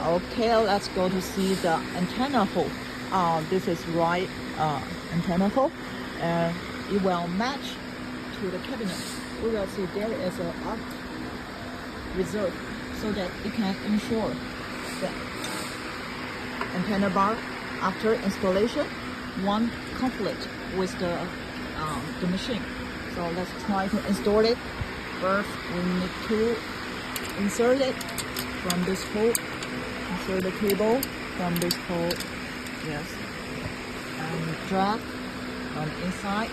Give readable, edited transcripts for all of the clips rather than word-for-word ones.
Okay, let's go to see the antenna hole. This is right antenna hole, and it will match to the cabinet. We will see there is a arc reserve so that it can ensure the antenna bar after installation won't conflict with the machine. So let's try to install it. First, we need to insert it from this hole. Insert the cable from this hole. Yes. And drag from inside.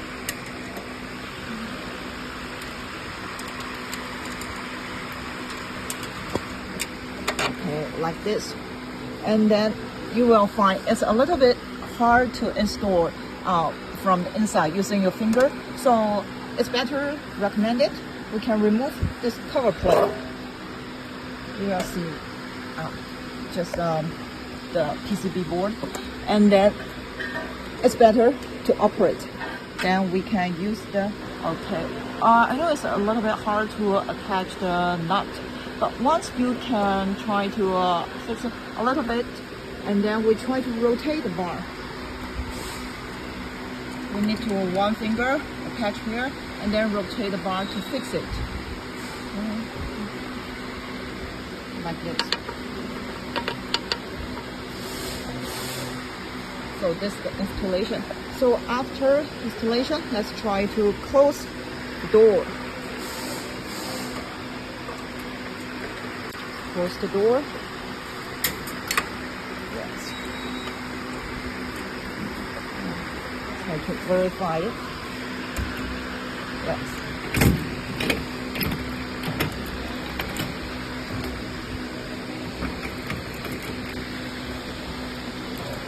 Okay, like this. And then you will find it's a little bit hard to install from the inside using your finger. So it's better recommended. We can remove this cover plate. You will see just the PCB board, and then it's better to operate. Then we can use the I know it's a little bit hard to attach the nut, but once you can try to fix it a little bit, and then we try to rotate the bar. We need to one finger attach here and then rotate the bar to fix it. Like this. So this is the installation. So after installation, let's try to close the door. Close the door. Yes. Try to verify it. Yes.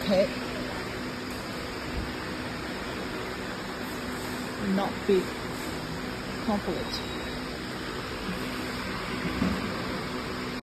Okay. Not big conflict.